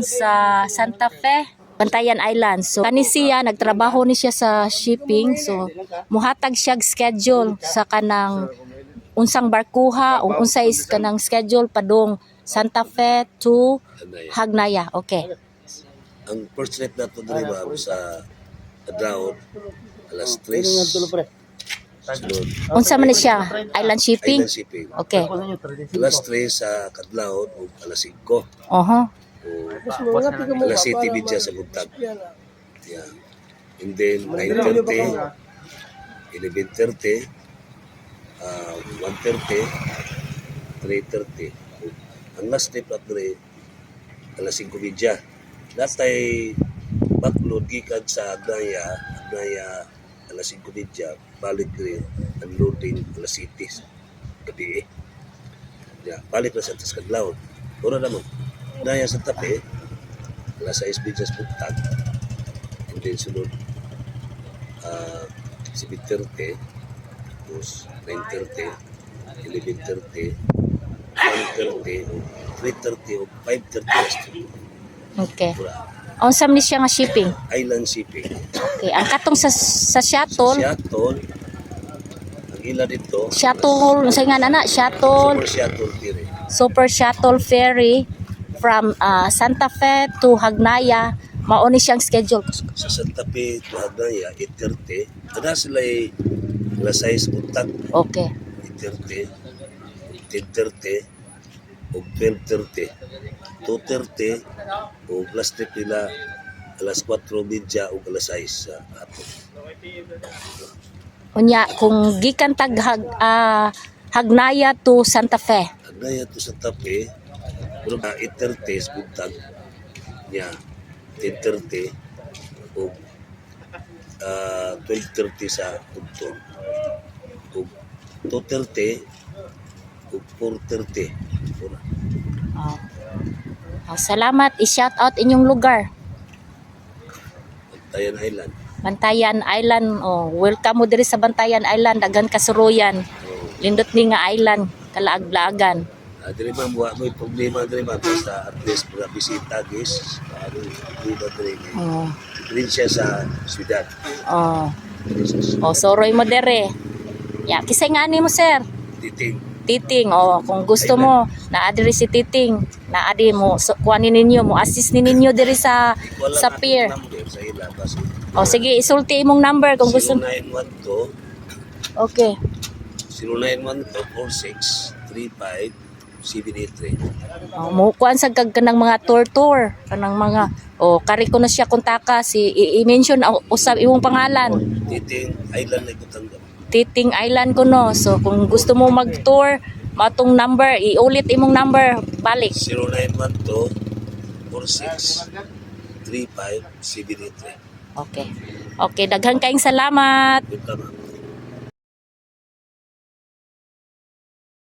sa Santa Fe, Bantayan Island. So kani siya nagtrabaho ni siya sa shipping. So muhatag siya schedule sa kanang unsang barkuha o unsay kanang schedule padung Santa Fe to Hagnaya. Okay. Ang first trip na ito dali ba sa Adlaw, alas 3. Sunod, Unsa man ni siya? Island shipping? Island Shipping. Okay. Alas 3 sa Kadlaw o alas 5. Oho. Alas 7 bidya sa buntag. Yeah. And then 9:30, 11:30, 1:30, 3:30. Ang last trip na ito alas 5 bidya. Datay backload gikan sa Agnaya alas 5 bidya, balik rin ang loading alas 7 gabi. Yeah, balik na sa Kadlaw. Ora naman. Agnaya sa Tape, alas 6 bidya sa buntag. And then sunod 7:30, tapos 9:30, 11:30, 1:30, 3:30 o 5:30 Okay. Unsa man ni siya nga shipping? Island Shipping. Okay. Ang katong sa shuttle, Shuttle, ang ila dito, shuttle, sa nga na, shuttle, super shuttle dire. super shuttle ferry from Santa Fe to Hagnaya. Mao ni siyang schedule. Sa Santa Fe to Hagnaya, 8:30. Ada sila alas 6 buntag, Okay. 8:30, 10:30, o 12:30, 2:30, o last trip nila alas 4:30 o alas 6 sa hapon. Unya kung gikan tag Hagnaya to Santa Fe. Hagnaya to Santa Fe, pero 8:30 sa buntag niya, 10:30 o 12:30 sa tugtog, o 2:30 o 4:30. Oh. Salamat, i-shout out inyong lugar. Bantayan Island. Bantayan Island. Oh, welcome mo diri sa Bantayan Island, dagan kasuroyan. Lindot ni nga island, kalaag-laagan. Dili ba mo problema dili ba basta at least para bisita guys. Dili ba dili. Oh. Dili siya sa syudad. Oh. Dili siya sa Oh, soroy mo dere. Ya, kisay nga ni mo sir. Titing. Titing, oh, kung gusto mo, naadiri si Titing, naadi mo, so, kuhanin ninyo, mo assist ni ninyo diri sa pier. Sa ila basta. Oh, sige, isulti imong number kung gusto. 0912 Okay. 0912-4635-783. Oh, mo kuan sa kanang mga tour, kanang mga kari ko na siya kontaka si i-mention usab imong pangalan. Titing Island na kutanggap. Titing Island ko no. So kung gusto mo mag-tour, matong number, iulit imong number, balik. 0912-4635-783. Okay. Okay, daghang kaayong salamat. Ito na.